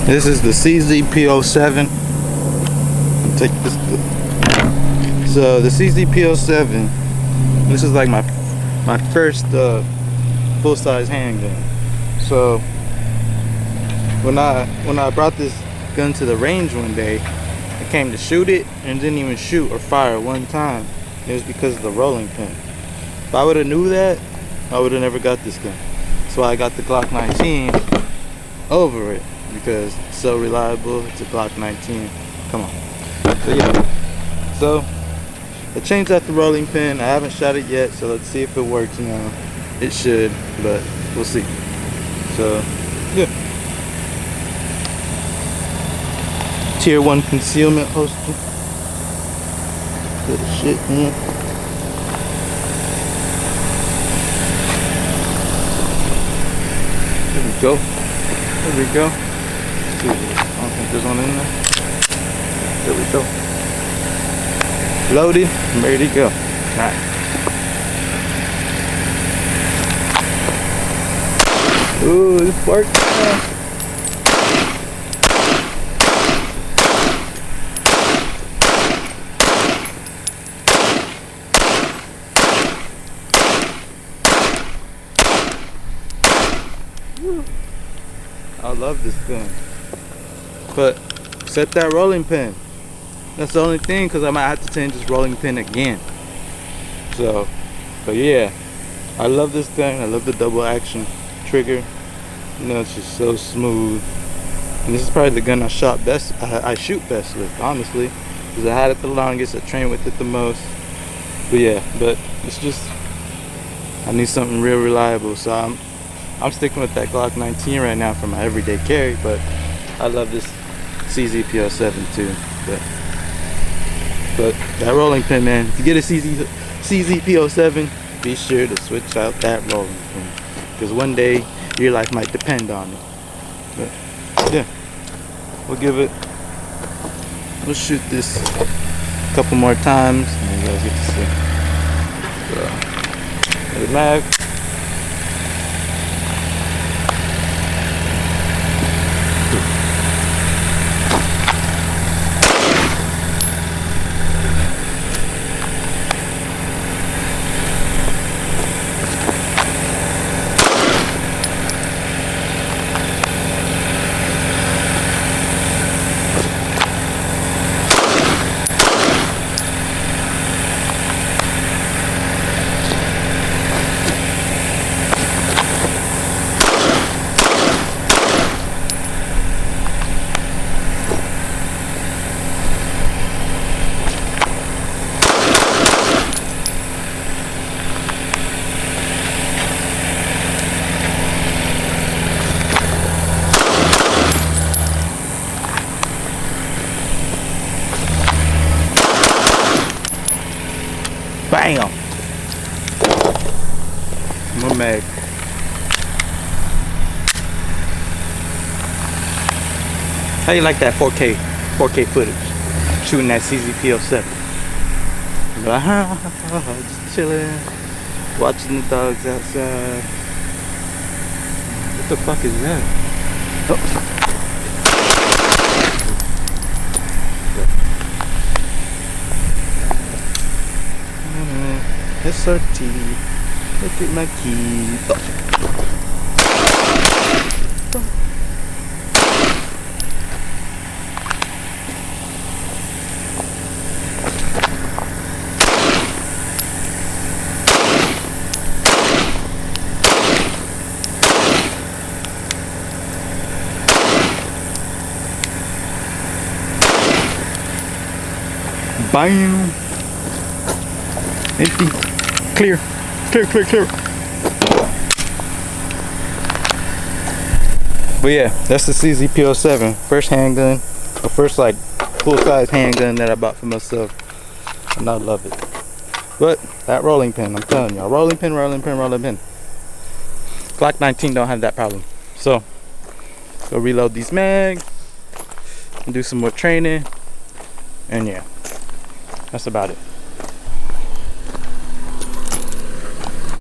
This is the CZ P07. Take this. So the CZ P07. This is like my first full-size handgun. So when I brought this gun to the range one day, I came to shoot it and didn't even shoot or fire one time. It was because of the rolling pin. If I would have knew that, I would have never got this gun. So I got the Glock 19 over it because it's so reliable. It's a Glock 19. Come on. So yeah. So I changed out the rolling pin. I haven't shot it yet, so let's see if it works now. It should, but we'll see. So yeah. Tier 1 concealment holster. Little shit in. There we go. There we go. Let's see. I don't think there's one in there. There we go. Loaded. I'm ready to go. Alright. Ooh, this works. I love this gun, but set that rolling pin. That's the only thing, because I might have to change this rolling pin again. So, but yeah, I love this gun. I love the double action trigger. You know, it's just so smooth. And this is probably the gun I shoot best with, honestly, because I had it the longest. I trained with it the most. But yeah, but it's just, I need something real reliable. So I'm sticking with that Glock 19 right now for my everyday carry, but I love this CZ P07 too. But that rolling pin, man, if you get a CZ P07, be sure to switch out that rolling pin, because one day your life might depend on it. But yeah, we'll shoot this a couple more times and you guys get to see. So, the mag. Bam! More mag. How you like that 4K footage? Shooting that CZ P07. Just chilling, watching the dogs outside. What the fuck is that? Oh. SRT, look at my keys. Oh. Bam! Empty. Clear. But yeah, that's the CZ P07. First handgun, or first like full-size handgun that I bought for myself, and I love it. But that rolling pin, I'm telling y'all, rolling pin. Glock 19 don't have that problem. So go reload these mags and do some more training, and yeah, that's about it.